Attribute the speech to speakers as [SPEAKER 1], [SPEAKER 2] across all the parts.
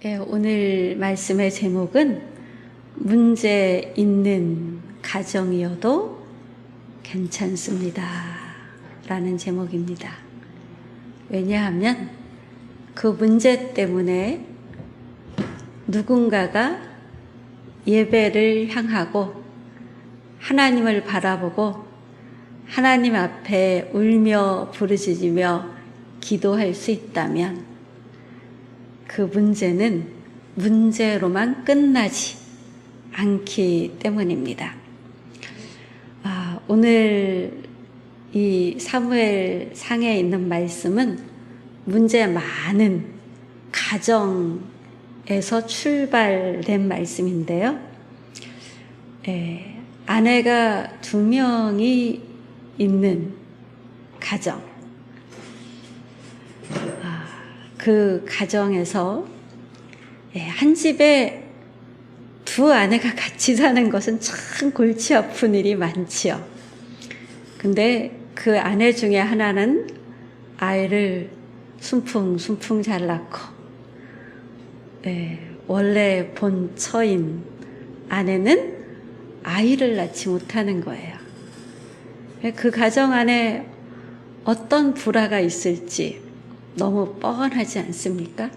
[SPEAKER 1] 오늘 말씀의 제목은 문제 있는 가정이어도 괜찮습니다 라는 제목입니다. 왜냐하면 그 문제 때문에 누군가가 예배를 향하고 하나님을 바라보고 하나님 앞에 울며 부르짖으며 기도할 수 있다면 그 문제는 문제로만 끝나지 않기 때문입니다. 오늘 이 사무엘 상에 있는 말씀은 문제 많은 가정에서 출발된 말씀인데요. 아내가 2명이 있는 가정, 그 가정에서 한 집에 2 아내가 같이 사는 것은 참 골치 아픈 일이 많지요. 근데 그 아내 중에 하나는 아이를 순풍순풍 잘 낳고 원래 본처인 아내는 아이를 낳지 못하는 거예요. 그 가정 안에 어떤 불화가 있을지 너무 뻔하지 않습니까?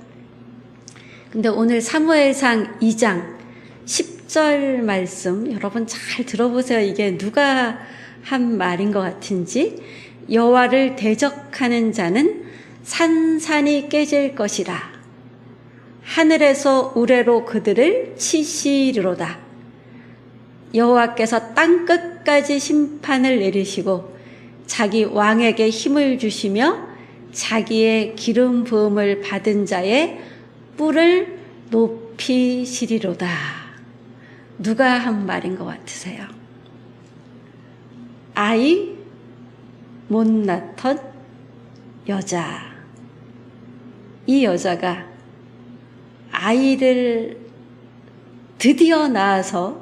[SPEAKER 1] 근데 오늘 사무엘상 2장 10절 말씀 여러분 잘 들어보세요. 이게 누가 한 말인 것 같은지. 여호와를 대적하는 자는 산산이 깨질 것이라. 하늘에서 우레로 그들을 치시리로다. 여호와께서 땅 끝까지 심판을 내리시고 자기 왕에게 힘을 주시며 자기의 기름 부음을 받은 자의 뿔을 높이시리로다. 누가 한 말인 것 같으세요? 아이 못 낳던 여자. 이 여자가 아이를 드디어 낳아서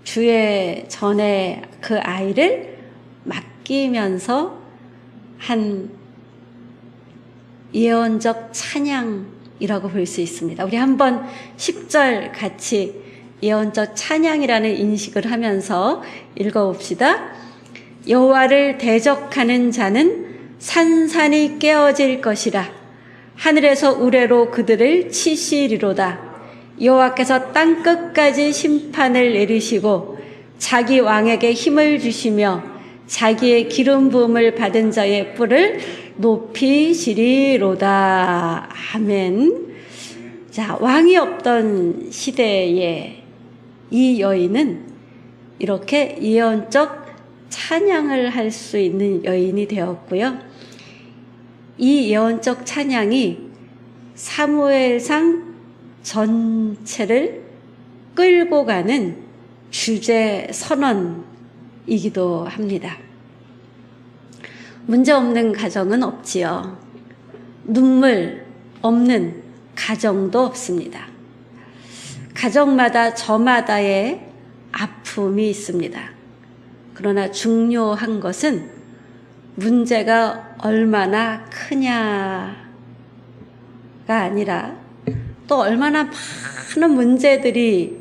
[SPEAKER 1] 주의 전에 그 아이를 맡기면서 한 예언적 찬양이라고 볼 수 있습니다. 우리 한번 10절 같이 예언적 찬양이라는 인식을 하면서 읽어봅시다. 여호와를 대적하는 자는 산산이 깨어질 것이라. 하늘에서 우레로 그들을 치시리로다. 여호와께서 땅 끝까지 심판을 내리시고 자기 왕에게 힘을 주시며 자기의 기름 부음을 받은 자의 뿔을 높이시리로다. 아멘. 자, 왕이 없던 시대에 이 여인은 이렇게 예언적 찬양을 할 수 있는 여인이 되었고요. 이 예언적 찬양이 사무엘상 전체를 끌고 가는 주제 선언이기도 합니다. 문제 없는 가정은 없지요. 눈물 없는 가정도 없습니다. 가정마다 저마다의 아픔이 있습니다. 그러나 중요한 것은 문제가 얼마나 크냐가 아니라 또 얼마나 많은 문제들이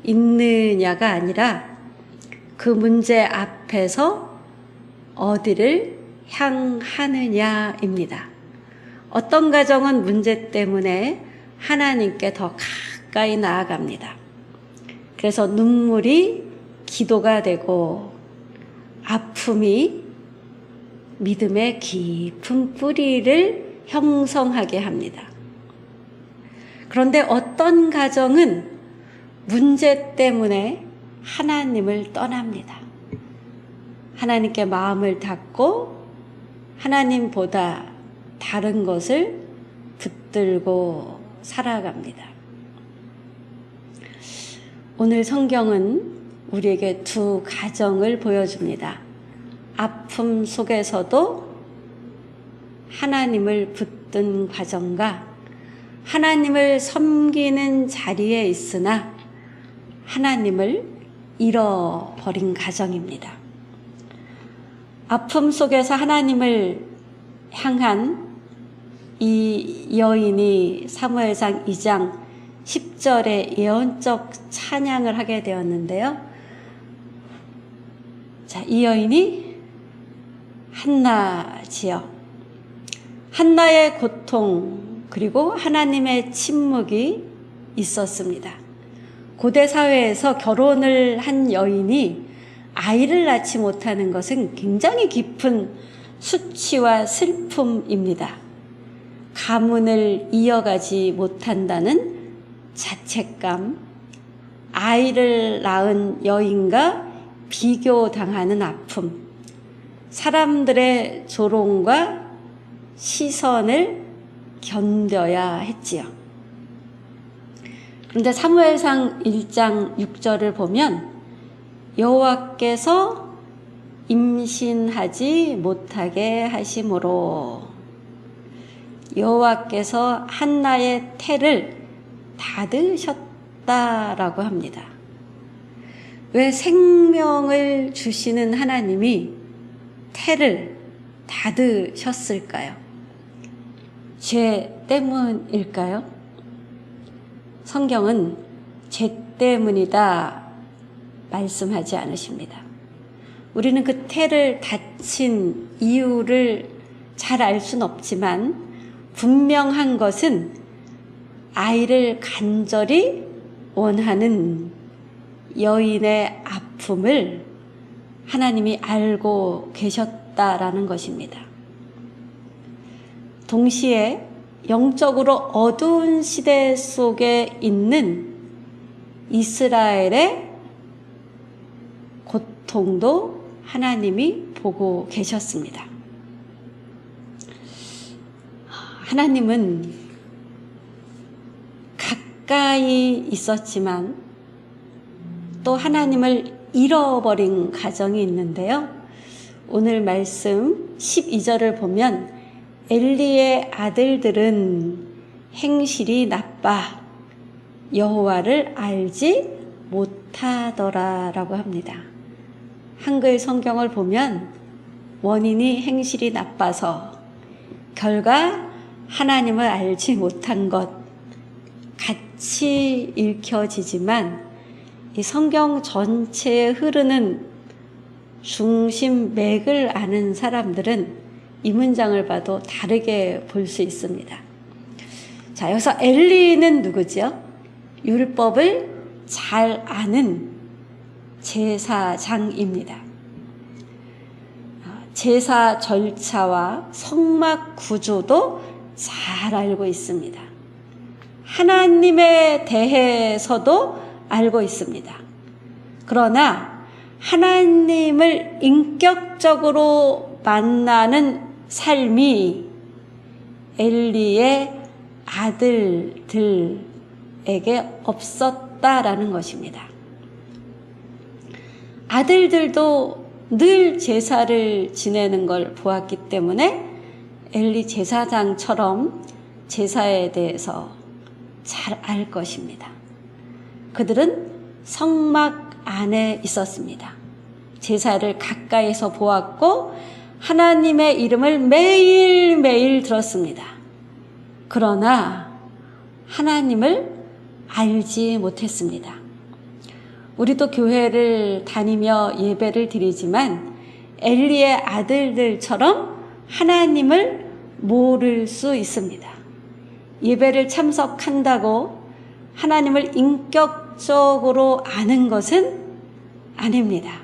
[SPEAKER 1] 있느냐가 아니라 그 문제 앞에서 어디를 향하느냐입니다. 어떤 가정은 문제 때문에 하나님께 더 가까이 나아갑니다. 그래서 눈물이 기도가 되고 아픔이 믿음의 깊은 뿌리를 형성하게 합니다. 그런데 어떤 가정은 문제 때문에 하나님을 떠납니다. 하나님께 마음을 닫고 하나님보다 다른 것을 붙들고 살아갑니다. 오늘 성경은 우리에게 2 가정을 보여줍니다. 아픔 속에서도 하나님을 붙든 과정과 하나님을 섬기는 자리에 있으나 하나님을 잃어버린 가정입니다. 아픔 속에서 하나님을 향한 이 여인이 사무엘상 2장 10절에 예언적 찬양을 하게 되었는데요. 자, 이 여인이 한나지요. 한나의 고통 그리고 하나님의 침묵이 있었습니다. 고대 사회에서 결혼을 한 여인이 아이를 낳지 못하는 것은 굉장히 깊은 수치와 슬픔입니다. 가문을 이어가지 못한다는 자책감, 아이를 낳은 여인과 비교당하는 아픔, 사람들의 조롱과 시선을 견뎌야 했지요. 그런데 사무엘상 1장 6절을 보면 여호와께서 임신하지 못하게 하심으로 여호와께서 한나의 태를 닫으셨다라고 합니다. 왜 생명을 주시는 하나님이 태를 닫으셨을까요? 죄 때문일까요? 성경은 죄 때문이다 말씀하지 않으십니다. 우리는 그 태를 닫힌 이유를 잘 알 수는 없지만 분명한 것은 아이를 간절히 원하는 여인의 아픔을 하나님이 알고 계셨다라는 것입니다. 동시에 영적으로 어두운 시대 속에 있는 이스라엘의 고통도 하나님이 보고 계셨습니다. 하나님은 가까이 있었지만 또 하나님을 잃어버린 가정이 있는데요. 오늘 말씀 12절을 보면 엘리의 아들들은 행실이 나빠 여호와를 알지 못하더라라고 합니다. 한글 성경을 보면 원인이 행실이 나빠서 결과 하나님을 알지 못한 것 같이 읽혀지지만 이 성경 전체에 흐르는 중심 맥을 아는 사람들은 이 문장을 봐도 다르게 볼 수 있습니다. 자, 여기서 엘리는 누구죠? 율법을 잘 아는 제사장입니다. 제사 절차와 성막 구조도 잘 알고 있습니다. 하나님에 대해서도 알고 있습니다. 그러나 하나님을 인격적으로 만나는 삶이 엘리의 아들들에게 없었다라는 것입니다. 아들들도 늘 제사를 지내는 걸 보았기 때문에 엘리 제사장처럼 제사에 대해서 잘 알 것입니다. 그들은 성막 안에 있었습니다. 제사를 가까이서 보았고 하나님의 이름을 매일매일 들었습니다. 그러나 하나님을 알지 못했습니다. 우리도 교회를 다니며 예배를 드리지만 엘리의 아들들처럼 하나님을 모를 수 있습니다. 예배를 참석한다고 하나님을 인격적으로 아는 것은 아닙니다.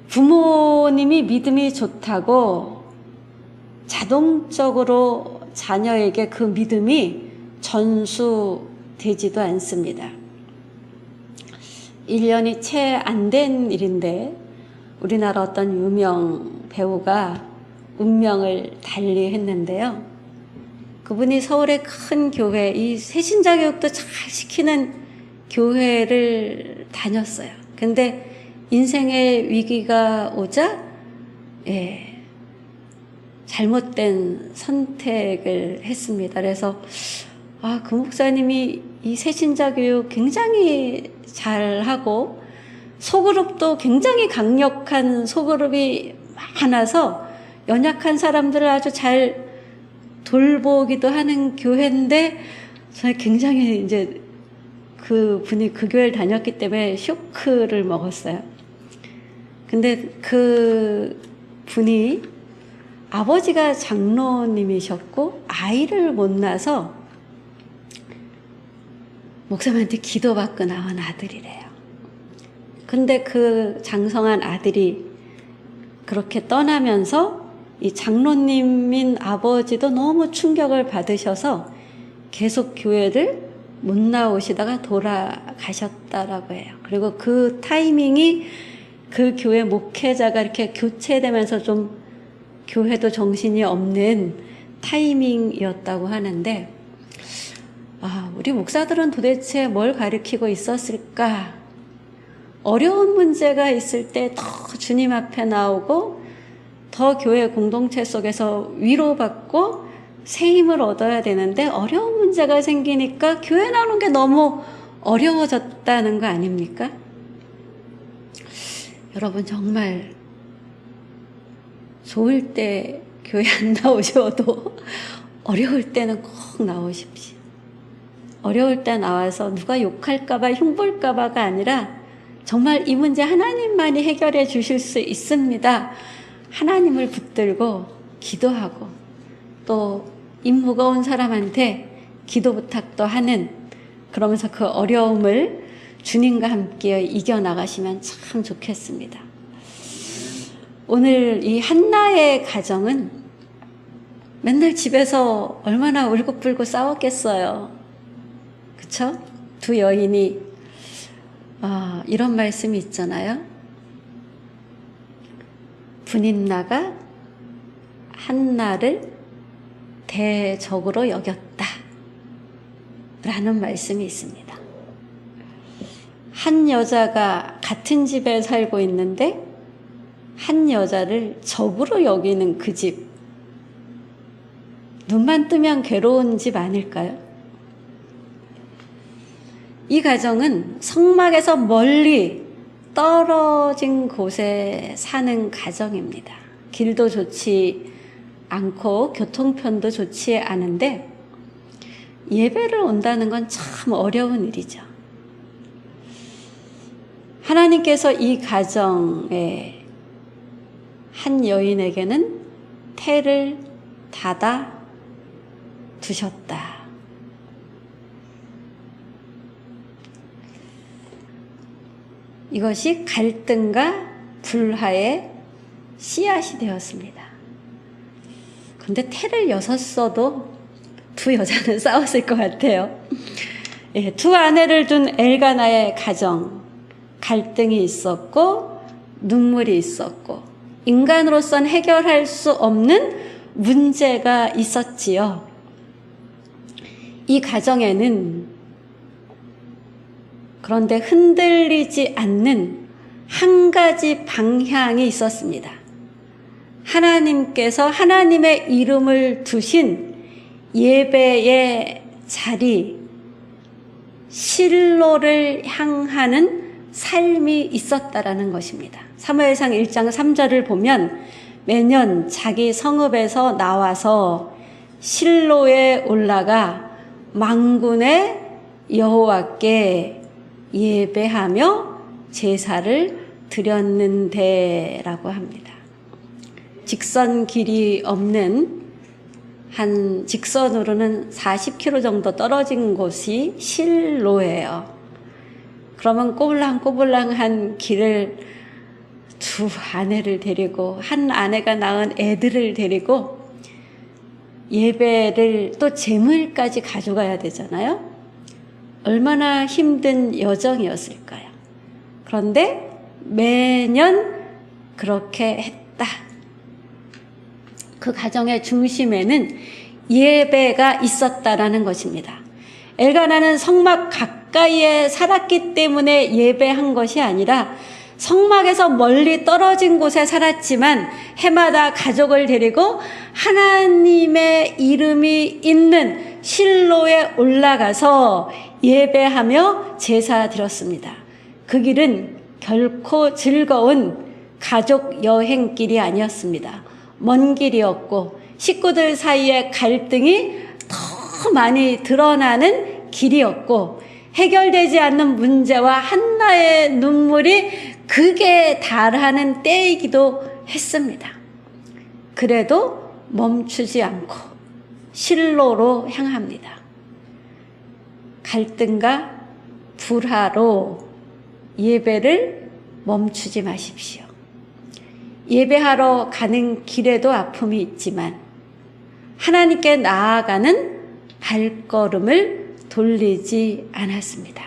[SPEAKER 1] 부모님이 믿음이 좋다고 자동적으로 자녀에게 그 믿음이 전수되지도 않습니다. 1년이 채 안 된 일인데 우리나라 어떤 유명 배우가 운명을 달리했는데요. 그분이 서울의 큰 교회, 이 새신자 교육도 잘 시키는 교회를 다녔어요. 근데 인생의 위기가 오자 잘못된 선택을 했습니다. 그래서 그 목사님이 이 새신자 교육 굉장히 잘하고 소그룹도 굉장히 강력한 소그룹이 많아서 연약한 사람들을 아주 잘 돌보기도 하는 교회인데, 저는 굉장히 이제 그 분이 그 교회를 다녔기 때문에 쇼크를 먹었어요. 근데 그 분이 아버지가 장로님이셨고 아이를 못 낳아서 목사님한테 기도받고 나온 아들이래요. 근데 그 장성한 아들이 그렇게 떠나면서 이 장로님인 아버지도 너무 충격을 받으셔서 계속 교회를 못 나오시다가 돌아가셨다라고 해요. 그리고 그 타이밍이 그 교회 목회자가 이렇게 교체되면서 좀 교회도 정신이 없는 타이밍이었다고 하는데, 우리 목사들은 도대체 뭘 가르치고 있었을까? 어려운 문제가 있을 때 더 주님 앞에 나오고 더 교회 공동체 속에서 위로받고 새 힘을 얻어야 되는데, 어려운 문제가 생기니까 교회 나오는 게 너무 어려워졌다는 거 아닙니까? 여러분, 정말 좋을 때 교회 안 나오셔도 어려울 때는 꼭 나오십시오. 어려울 때 나와서 누가 욕할까봐 흉볼까봐가 아니라 정말 이 문제 하나님만이 해결해 주실 수 있습니다. 하나님을 붙들고 기도하고 또 입 무거운 사람한테 기도 부탁도 하는, 그러면서 그 어려움을 주님과 함께 이겨나가시면 참 좋겠습니다. 오늘 이 한나의 가정은 맨날 집에서 얼마나 울고불고 싸웠겠어요. 그쵸? 두 여인이 이런 말씀이 있잖아요. 분인나가 한나를 대적으로 여겼다 라는 말씀이 있습니다. 한 여자가 같은 집에 살고 있는데 한 여자를 적으로 여기는 그 집, 눈만 뜨면 괴로운 집 아닐까요? 이 가정은 성막에서 멀리 떨어진 곳에 사는 가정입니다. 길도 좋지 않고 교통편도 좋지 않은데 예배를 온다는 건 참 어려운 일이죠. 하나님께서 이 가정에 한 여인에게는 태를 닫아 두셨다. 이것이 갈등과 불화의 씨앗이 되었습니다. 근데 태를 여섰어도 두 여자는 싸웠을 것 같아요. 두 아내를 둔 엘가나의 가정, 갈등이 있었고 눈물이 있었고 인간으로선 해결할 수 없는 문제가 있었지요. 이 가정에는 그런데 흔들리지 않는 한 가지 방향이 있었습니다. 하나님께서 하나님의 이름을 두신 예배의 자리, 실로를 향하는 삶이 있었다라는 것입니다. 사무엘상 1장 3절을 보면 매년 자기 성읍에서 나와서 실로에 올라가 만군의 여호와께 예배하며 제사를 드렸는데라고 합니다. 직선 길이 없는 한 직선으로는 40km 정도 떨어진 곳이 실로예요. 그러면 꼬불랑꼬불랑한 길을 두 아내를 데리고 한 아내가 낳은 애들을 데리고 예배를 또 제물까지 가져가야 되잖아요. 얼마나 힘든 여정이었을까요? 그런데 매년 그렇게 했다. 그 가정의 중심에는 예배가 있었다라는 것입니다. 엘가나는 성막 가까이에 살았기 때문에 예배한 것이 아니라 성막에서 멀리 떨어진 곳에 살았지만 해마다 가족을 데리고 하나님의 이름이 있는 실로에 올라가서 예배하며 제사 드렸습니다. 그 길은 결코 즐거운 가족 여행길이 아니었습니다. 먼 길이었고 식구들 사이에 갈등이 더 많이 드러나는 길이었고 해결되지 않는 문제와 한나의 눈물이 극에 달하는 때이기도 했습니다. 그래도 멈추지 않고 실로로 향합니다. 갈등과 불화로 예배를 멈추지 마십시오. 예배하러 가는 길에도 아픔이 있지만 하나님께 나아가는 발걸음을 돌리지 않았습니다.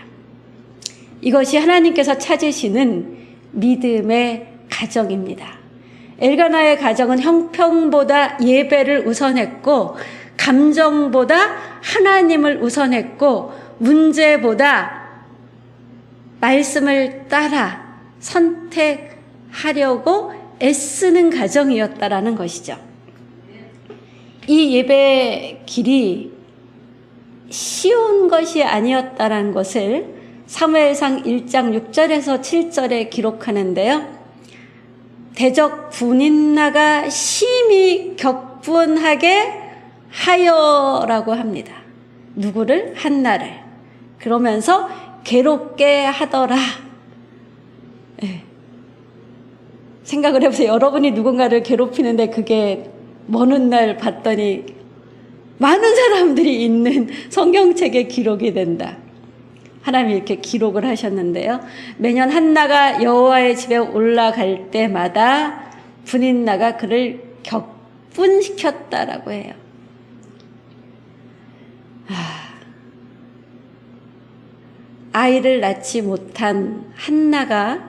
[SPEAKER 1] 이것이 하나님께서 찾으시는 믿음의 가정입니다. 엘가나의 가정은 형평보다 예배를 우선했고 감정보다 하나님을 우선했고 문제보다 말씀을 따라 선택하려고 애쓰는 가정이었다라는 것이죠. 이 예배 길이 쉬운 것이 아니었다라는 것을 사무엘상 1장 6절에서 7절에 기록하는데요. 대적 분인나가 심히 격분하게 하여라고 합니다. 누구를? 한나를. 그러면서 괴롭게 하더라. 네. 생각을 해보세요. 여러분이 누군가를 괴롭히는데 그게 먼 훗날 봤더니 많은 사람들이 있는 성경책에 기록이 된다. 하나님이 이렇게 기록을 하셨는데요. 매년 한나가 여호와의 집에 올라갈 때마다 분인나가 그를 격분시켰다라고 해요. 아이를 낳지 못한 한나가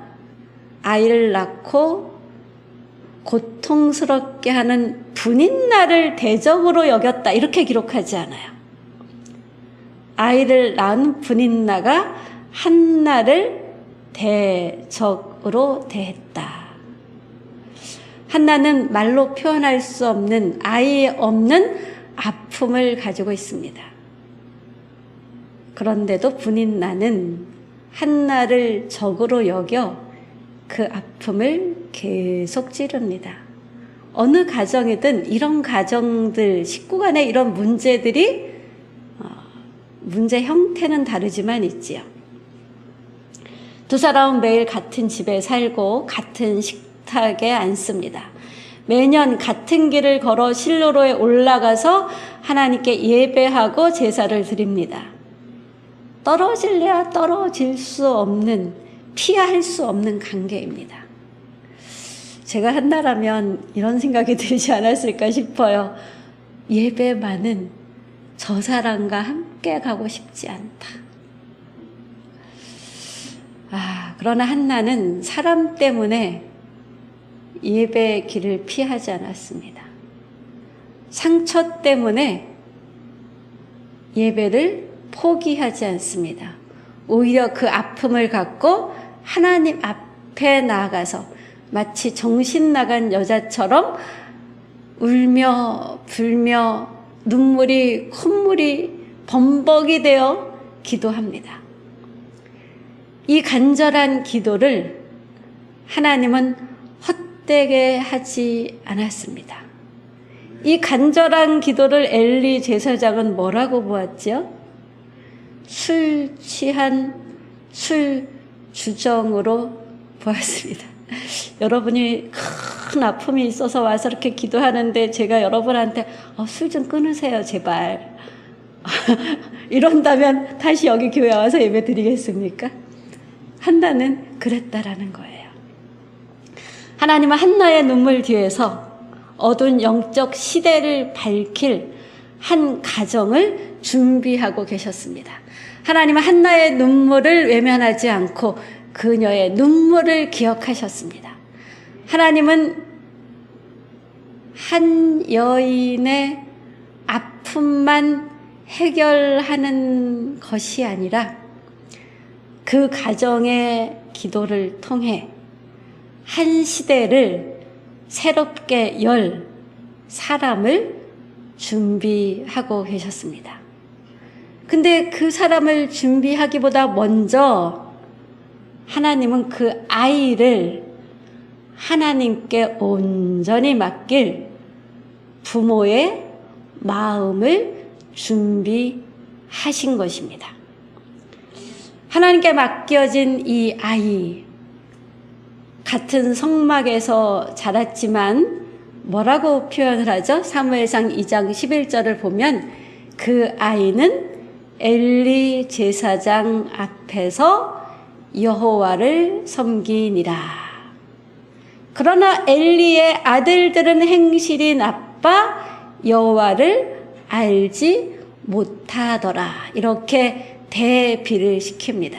[SPEAKER 1] 아이를 낳고 고통스럽게 하는 분인나를 대적으로 여겼다. 이렇게 기록하지 않아요. 아이를 낳은 분인나가 한나를 대적으로 대했다. 한나는 말로 표현할 수 없는 아이 없는 아픔을 가지고 있습니다. 그런데도 분인나는 한나를 적으로 여겨 그 아픔을 계속 찌릅니다. 어느 가정이든 이런 가정들, 식구 간의 이런 문제들이 문제 형태는 다르지만 있지요. 두 사람은 매일 같은 집에 살고 같은 식탁에 앉습니다. 매년 같은 길을 걸어 실로로에 올라가서 하나님께 예배하고 제사를 드립니다. 떨어질래야 떨어질 수 없는, 피할 수 없는 관계입니다. 제가 한나라면 이런 생각이 들지 않았을까 싶어요. 예배만은 저 사람과 함께 가고 싶지 않다. 그러나 한나는 사람 때문에 예배의 길을 피하지 않았습니다. 상처 때문에 예배를 포기하지 않습니다. 오히려 그 아픔을 갖고 하나님 앞에 나아가서 마치 정신 나간 여자처럼 울며 불며 눈물이 콧물이 범벅이 되어 기도합니다. 이 간절한 기도를 하나님은 헛되게 하지 않았습니다. 이 간절한 기도를 엘리 제사장은 뭐라고 보았죠? 술 취한 술 주정으로 보았습니다. 여러분이 큰 아픔이 있어서 와서 이렇게 기도하는데 제가 여러분한테 술 좀 끊으세요 제발 이런다면 다시 여기 교회 와서 예배 드리겠습니까? 한나는 그랬다라는 거예요. 하나님은 한나의 눈물 뒤에서 어두운 영적 시대를 밝힐 한 가정을 준비하고 계셨습니다. 하나님은 한나의 눈물을 외면하지 않고 그녀의 눈물을 기억하셨습니다. 하나님은 한 여인의 아픔만 해결하는 것이 아니라 그 가정의 기도를 통해 한 시대를 새롭게 열 사람을 준비하고 계셨습니다. 근데 그 사람을 준비하기보다 먼저 하나님은 그 아이를 하나님께 온전히 맡길 부모의 마음을 준비하신 것입니다. 하나님께 맡겨진 이 아이, 같은 성막에서 자랐지만 뭐라고 표현을 하죠? 사무엘상 2장 11절을 보면 그 아이는 엘리 제사장 앞에서 여호와를 섬기니라. 그러나 엘리의 아들들은 행실이 나빠 여호와를 알지 못하더라. 이렇게 대비를 시킵니다.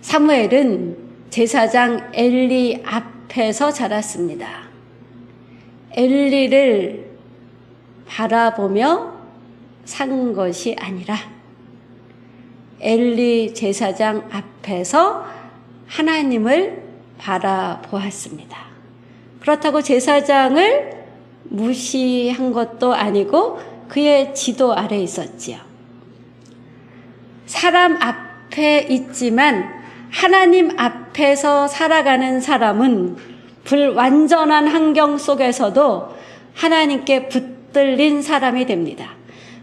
[SPEAKER 1] 사무엘은 제사장 엘리 앞에서 자랐습니다. 엘리를 바라보며 산 것이 아니라 엘리 제사장 앞에서 하나님을 바라보았습니다. 그렇다고 제사장을 무시한 것도 아니고 그의 지도 아래 있었지요. 사람 앞에 있지만 하나님 앞에서 살아가는 사람은 불완전한 환경 속에서도 하나님께 붙들린 사람이 됩니다.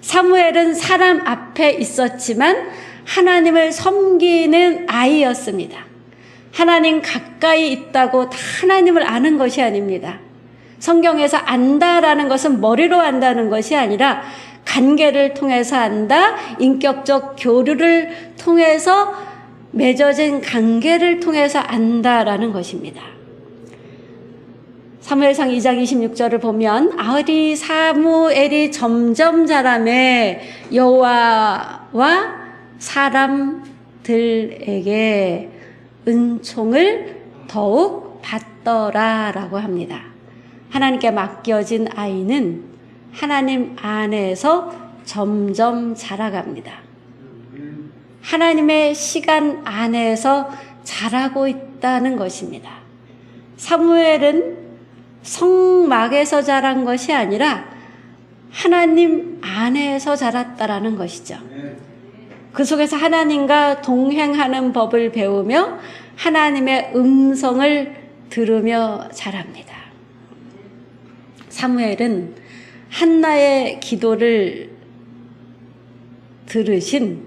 [SPEAKER 1] 사무엘은 사람 앞에 있었지만 하나님을 섬기는 아이였습니다. 하나님 가까이 있다고 다 하나님을 아는 것이 아닙니다. 성경에서 안다라는 것은 머리로 안다는 것이 아니라 관계를 통해서 안다, 인격적 교류를 통해서 맺어진 관계를 통해서 안다라는 것입니다. 사무엘상 2장 26절을 보면 아들이 사무엘이 점점 자라매 여호와와 사람들에게 은총을 더욱 받더라라고 합니다. 하나님께 맡겨진 아이는 하나님 안에서 점점 자라갑니다. 하나님의 시간 안에서 자라고 있다는 것입니다. 사무엘은 성막에서 자란 것이 아니라 하나님 안에서 자랐다라는 것이죠. 그 속에서 하나님과 동행하는 법을 배우며 하나님의 음성을 들으며 자랍니다. 사무엘은 한나의 기도를 들으신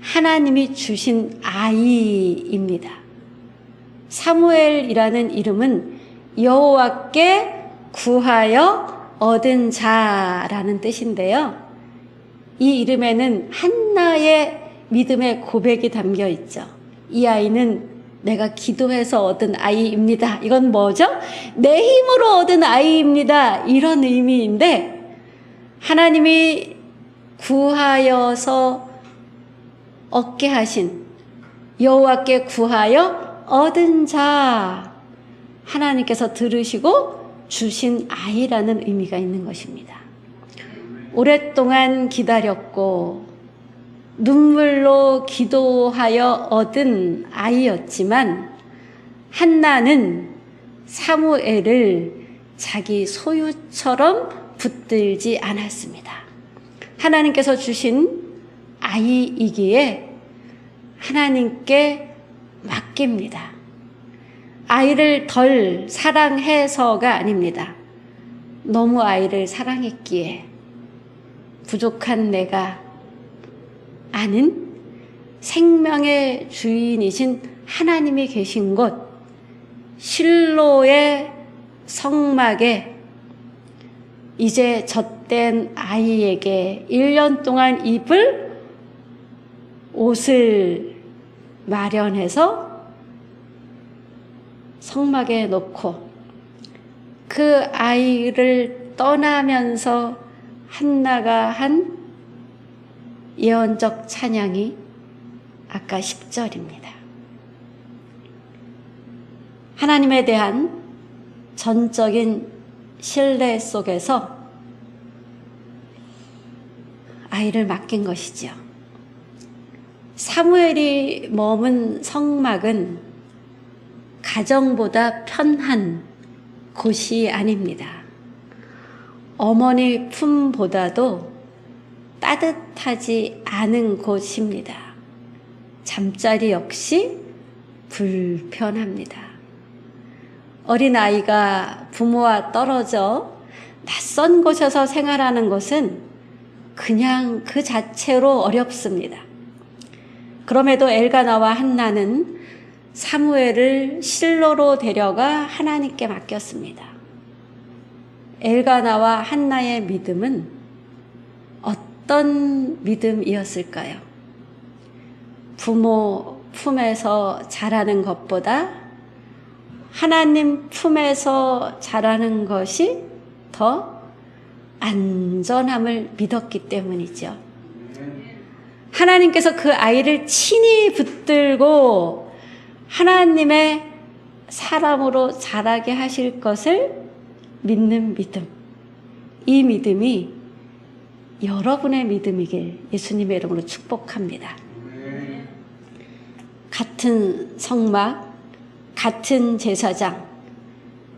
[SPEAKER 1] 하나님이 주신 아이입니다. 사무엘이라는 이름은 여호와께 구하여 얻은 자라는 뜻인데요. 이 이름에는 한나의 믿음의 고백이 담겨 있죠. 이 아이는 내가 기도해서 얻은 아이입니다. 이건 뭐죠? 내 힘으로 얻은 아이입니다. 이런 의미인데 하나님이 구하여서 얻게 하신 여호와께 구하여 얻은 자, 하나님께서 들으시고 주신 아이라는 의미가 있는 것입니다. 오랫동안 기다렸고 눈물로 기도하여 얻은 아이였지만 한나는 사무엘을 자기 소유처럼 붙들지 않았습니다. 하나님께서 주신 아이이기에 하나님께 맡깁니다. 아이를 덜 사랑해서가 아닙니다. 너무 아이를 사랑했기에 부족한 내가 아는 생명의 주인이신 하나님이 계신 곳 실로의 성막에 이제 젖된 아이에게 1년 동안 입을 옷을 마련해서 성막에 놓고 그 아이를 떠나면서 한나가 한 예언적 찬양이 아까 10절입니다. 하나님에 대한 전적인 신뢰 속에서 아이를 맡긴 것이죠. 사무엘이 머문 성막은 가정보다 편한 곳이 아닙니다. 어머니 품보다도 따뜻하지 않은 곳입니다. 잠자리 역시 불편합니다. 어린아이가 부모와 떨어져 낯선 곳에서 생활하는 것은 그냥 그 자체로 어렵습니다. 그럼에도 엘가나와 한나는 사무엘을 실로로 데려가 하나님께 맡겼습니다. 엘가나와 한나의 믿음은 어떤 믿음이었을까요? 부모 품에서 자라는 것보다 하나님 품에서 자라는 것이 더 안전함을 믿었기 때문이죠. 하나님께서 그 아이를 친히 붙들고 하나님의 사람으로 자라게 하실 것을 믿는 믿음. 이 믿음이 여러분의 믿음이길 예수님의 이름으로 축복합니다. 같은 성막, 같은 제사장,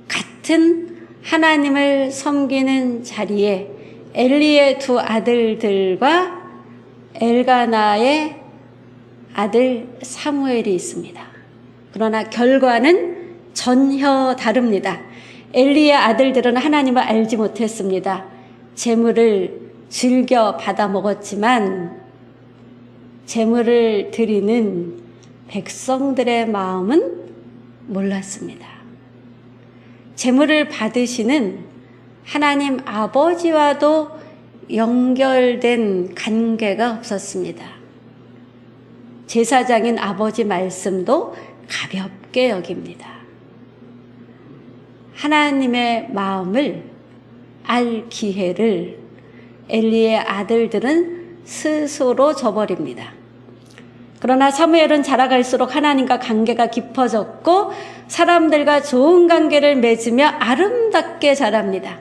[SPEAKER 1] 같은 하나님을 섬기는 자리에 엘리의 두 아들들과 엘가나의 아들 사무엘이 있습니다. 그러나 결과는 전혀 다릅니다. 엘리의 아들들은 하나님을 알지 못했습니다. 재물을 즐겨 받아 먹었지만 재물을 드리는 백성들의 마음은 몰랐습니다. 재물을 받으시는 하나님 아버지와도 연결된 관계가 없었습니다. 제사장인 아버지 말씀도 가볍게 여깁니다. 하나님의 마음을 알 기회를 엘리의 아들들은 스스로 저버립니다. 그러나 사무엘은 자라갈수록 하나님과 관계가 깊어졌고 사람들과 좋은 관계를 맺으며 아름답게 자랍니다.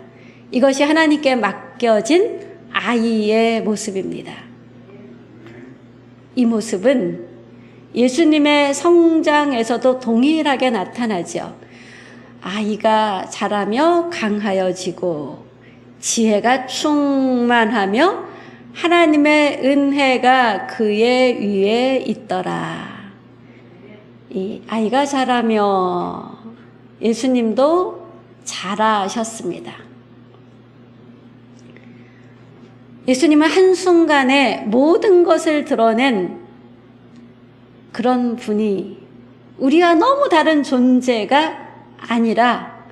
[SPEAKER 1] 이것이 하나님께 맡겨진 아이의 모습입니다. 이 모습은 예수님의 성장에서도 동일하게 나타나죠. 아이가 자라며 강하여지고 지혜가 충만하며 하나님의 은혜가 그의 위에 있더라. 이 아이가 자라며 예수님도 자라셨습니다. 예수님은 한순간에 모든 것을 드러낸 그런 분이 우리와 너무 다른 존재가 아니라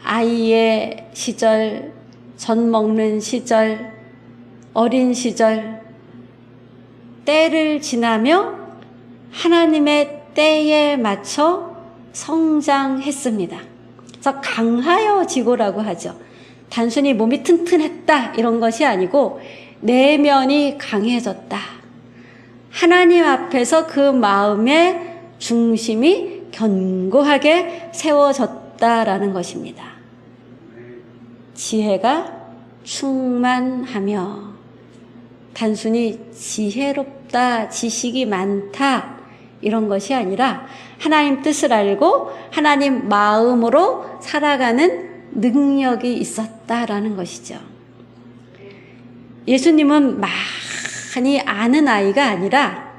[SPEAKER 1] 아이의 시절, 젖 먹는 시절, 어린 시절, 때를 지나며 하나님의 때에 맞춰 성장했습니다. 그래서 강하여지고라고 하죠. 단순히 몸이 튼튼했다 이런 것이 아니고 내면이 강해졌다. 하나님 앞에서 그 마음의 중심이 견고하게 세워졌다라는 것입니다. 지혜가 충만하며 단순히 지혜롭다, 지식이 많다 이런 것이 아니라 하나님 뜻을 알고 하나님 마음으로 살아가는 능력이 있었다라는 것이죠. 예수님은 많이 아는 아이가 아니라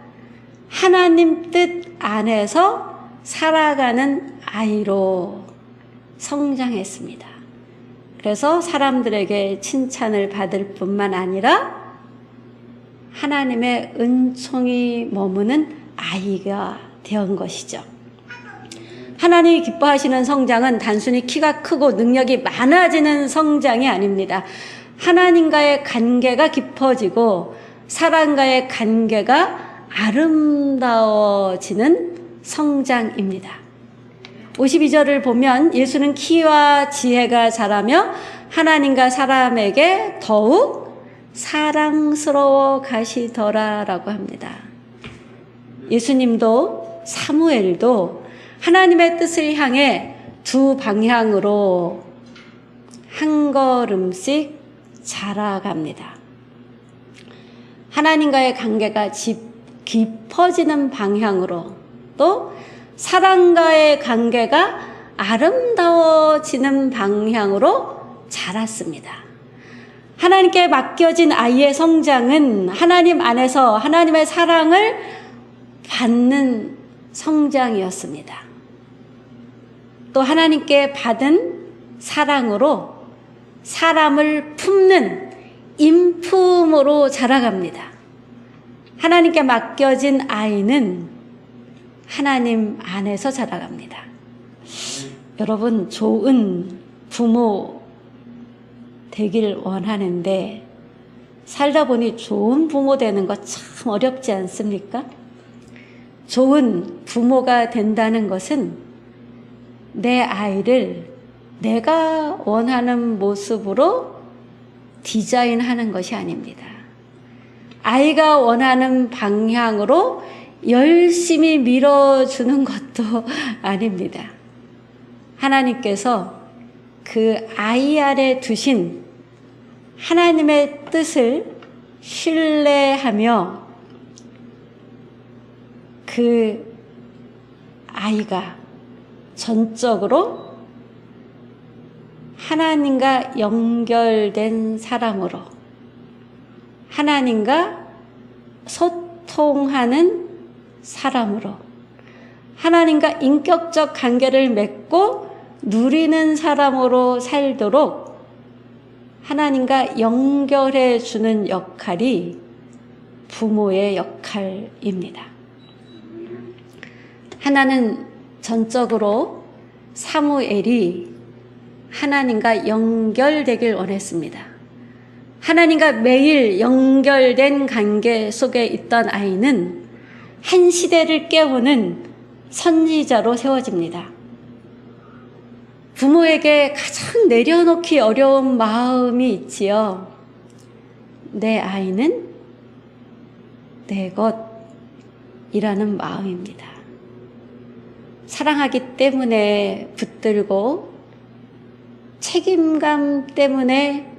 [SPEAKER 1] 하나님 뜻 안에서 살아가는 아이로 성장했습니다. 그래서 사람들에게 칭찬을 받을 뿐만 아니라 하나님의 은총이 머무는 아이가 된 것이죠. 하나님이 기뻐하시는 성장은 단순히 키가 크고 능력이 많아지는 성장이 아닙니다. 하나님과의 관계가 깊어지고 사람과의 관계가 아름다워지는 성장입니다. 52절을 보면 예수는 키와 지혜가 자라며 하나님과 사람에게 더욱 사랑스러워 가시더라라고 합니다. 예수님도 사무엘도 하나님의 뜻을 향해 두 방향으로 한 걸음씩 자라갑니다. 하나님과의 관계가 깊어지는 방향으로 또 사람과의 관계가 아름다워지는 방향으로 자랐습니다. 하나님께 맡겨진 아이의 성장은 하나님 안에서 하나님의 사랑을 받는 성장이었습니다. 또 하나님께 받은 사랑으로 사람을 품는 인품으로 자라갑니다. 하나님께 맡겨진 아이는 하나님 안에서 자라갑니다. 여러분, 좋은 부모 되길 원하는데 살다 보니 좋은 부모 되는 거 참 어렵지 않습니까? 좋은 부모가 된다는 것은 내 아이를 내가 원하는 모습으로 디자인하는 것이 아닙니다. 아이가 원하는 방향으로 열심히 밀어주는 것도 아닙니다. 하나님께서 그 아이 안에 두신 하나님의 뜻을 신뢰하며 그 아이가 전적으로 하나님과 연결된 사람으로 하나님과 소통하는 사람으로 하나님과 인격적 관계를 맺고 누리는 사람으로 살도록 하나님과 연결해 주는 역할이 부모의 역할입니다. 하나는 전적으로 사무엘이 하나님과 연결되길 원했습니다. 하나님과 매일 연결된 관계 속에 있던 아이는 한 시대를 깨우는 선지자로 세워집니다. 부모에게 가장 내려놓기 어려운 마음이 있지요. 내 아이는 내 것이라는 마음입니다. 사랑하기 때문에 붙들고 책임감 때문에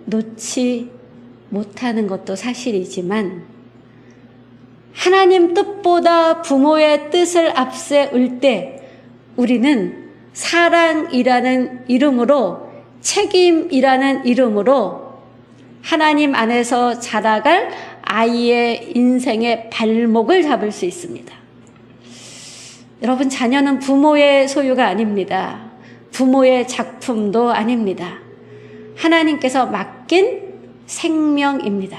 [SPEAKER 1] 놓지 못하는 것도 사실이지만 하나님 뜻보다 부모의 뜻을 앞세울 때 우리는 사랑이라는 이름으로 책임이라는 이름으로 하나님 안에서 자라갈 아이의 인생의 발목을 잡을 수 있습니다. 여러분, 자녀는 부모의 소유가 아닙니다. 부모의 작품도 아닙니다. 하나님께서 맡긴 생명입니다.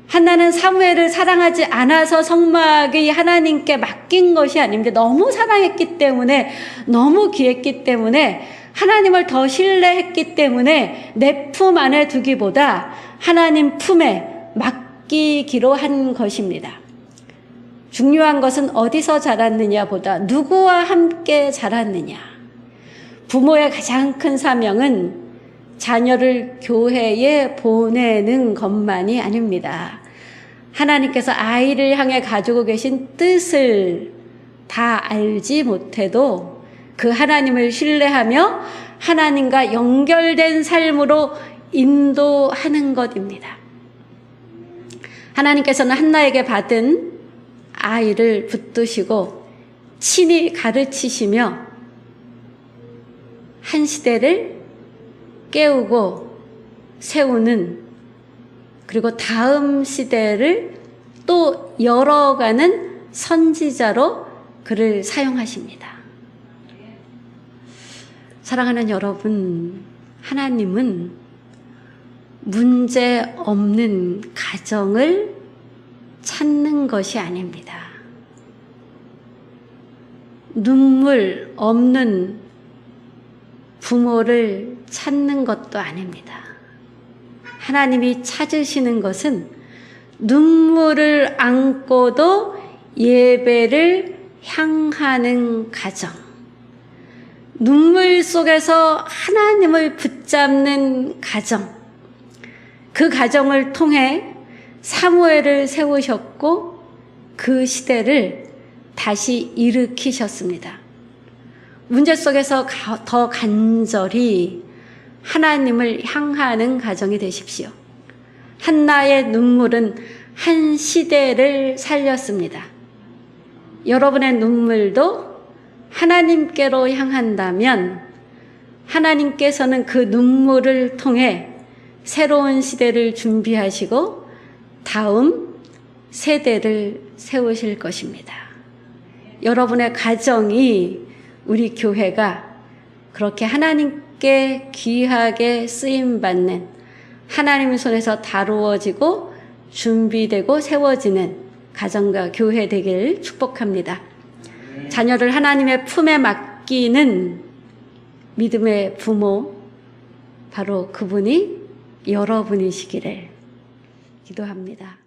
[SPEAKER 1] 한나는 사무엘을 사랑하지 않아서 성막이 하나님께 맡긴 것이 아닙니다. 너무 사랑했기 때문에, 너무 귀했기 때문에, 하나님을 더 신뢰했기 때문에 내 품 안에 두기보다 하나님 품에 맡기기로 한 것입니다. 중요한 것은 어디서 자랐느냐보다 누구와 함께 자랐느냐. 부모의 가장 큰 사명은 자녀를 교회에 보내는 것만이 아닙니다. 하나님께서 아이를 향해 가지고 계신 뜻을 다 알지 못해도 그 하나님을 신뢰하며 하나님과 연결된 삶으로 인도하는 것입니다. 하나님께서는 한나에게 받은 아이를 붙드시고 친히 가르치시며 한 시대를 깨우고 세우는, 그리고 다음 시대를 또 열어가는 선지자로 그를 사용하십니다. 사랑하는 여러분, 하나님은 문제 없는 가정을 찾는 것이 아닙니다. 눈물 없는 부모를 찾는 것도 아닙니다. 하나님이 찾으시는 것은 눈물을 안고도 예배를 향하는 가정, 눈물 속에서 하나님을 붙잡는 가정, 그 가정을 통해 사무엘을 세우셨고 그 시대를 다시 일으키셨습니다. 문제 속에서 더 간절히 하나님을 향하는 가정이 되십시오. 한나의 눈물은 한 시대를 살렸습니다. 여러분의 눈물도 하나님께로 향한다면 하나님께서는 그 눈물을 통해 새로운 시대를 준비하시고 다음 세대를 세우실 것입니다. 여러분의 가정이, 우리 교회가 그렇게 하나님께 함께 귀하게 쓰임받는 하나님 손에서 다루어지고 준비되고 세워지는 가정과 교회 되기를 축복합니다. 자녀를 하나님의 품에 맡기는 믿음의 부모, 바로 그분이 여러분이시기를 기도합니다.